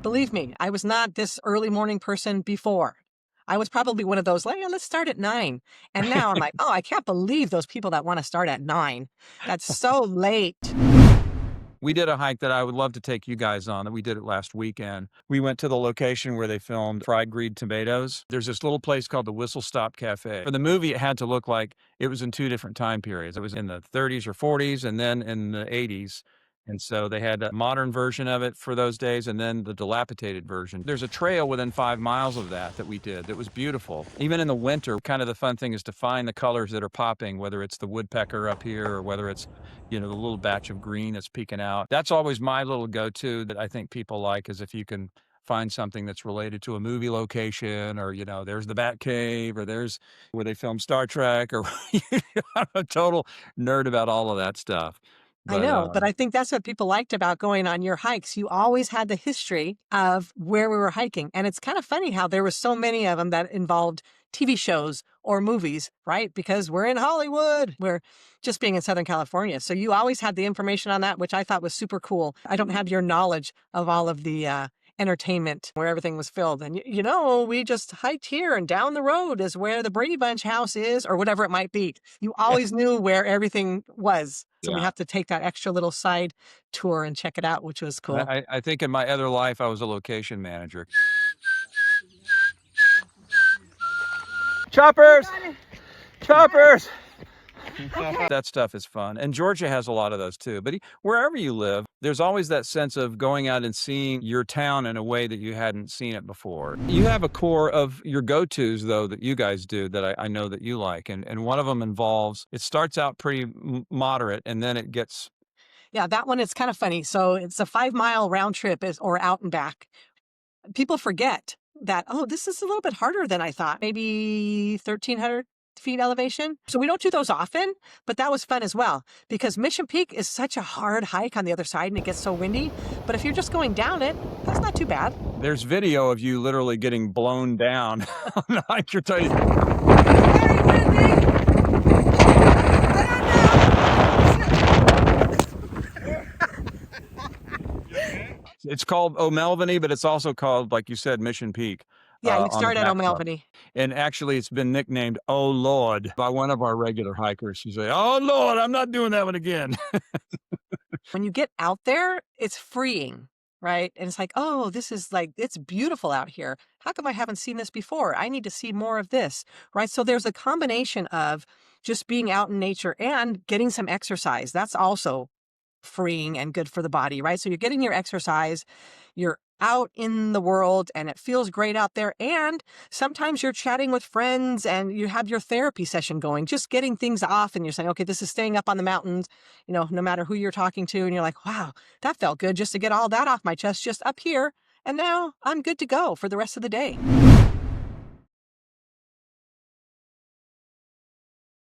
Believe me, I was not this early morning person before. I was probably one of those, like, yeah, let's start at 9. And now I'm like, oh, I can't believe those people that want to start at 9. That's so late. We did a hike that I would love to take you guys on. We did it last weekend. We went to the location where they filmed Fried Green Tomatoes. There's this little place called the Whistle Stop Cafe. For the movie, it had to look like it was in two different time periods. It was in the 30s or 40s and then in the 80s. And so they had a modern version of it for those days and then the dilapidated version. There's a trail within 5 miles of that we did that was beautiful. Even in the winter, kind of the fun thing is to find the colors that are popping, whether it's the woodpecker up here or whether it's, the little batch of green that's peeking out. That's always my little go-to that I think people like, is if you can find something that's related to a movie location, or, there's the Bat Cave, or there's where they filmed Star Trek, or I'm a total nerd about all of that stuff. I But know, but I think that's what people liked about going on your hikes. You always had the history of where we were hiking. And it's kind of funny how there were so many of them that involved TV shows or movies, right? Because we're in Hollywood. We're just being in Southern California. So you always had the information on that, which I thought was super cool. I don't have your knowledge of all of the entertainment where everything was filled. And, we just hiked here and down the road is where the Brady Bunch house is, or whatever it might be. You always knew where everything was. So we yeah. have to take that extra little side tour and check it out, which was cool. I think in my other life, I was a location manager. Choppers! Choppers! That stuff is fun. And Georgia has a lot of those too. But wherever you live, there's always that sense of going out and seeing your town in a way that you hadn't seen it before. You have a core of your go-tos, though, that you guys do that I know that you like. And one of them involves, it starts out pretty moderate and then it gets... Yeah, that one is kind of funny. So it's a 5-mile round trip or out and back. People forget that, oh, this is a little bit harder than I thought. Maybe 1,300 feet elevation. So we don't do those often, but that was fun as well, because Mission Peak is such a hard hike on the other side and it gets so windy. But if you're just going down it, that's not too bad. There's video of you literally getting blown down on the hike. You're telling Very windy. It's called O'Melveny, but it's also called, like you said, Mission Peak. Yeah, you on the start at back O'Melveny. And actually, it's been nicknamed "Oh Lord" by one of our regular hikers. She's like, "Oh Lord, I'm not doing that one again." When you get out there, it's freeing, right? And it's like, oh, this is like, it's beautiful out here. How come I haven't seen this before? I need to see more of this, right? So there's a combination of just being out in nature and getting some exercise. That's also freeing and good for the body, right? So you're getting your exercise, you're out in the world and it feels great out there. And sometimes you're chatting with friends and you have your therapy session going, just getting things off. And you're saying, okay, this is staying up on the mountains, no matter who you're talking to. And you're like, wow, that felt good just to get all that off my chest, just up here. And now I'm good to go for the rest of the day.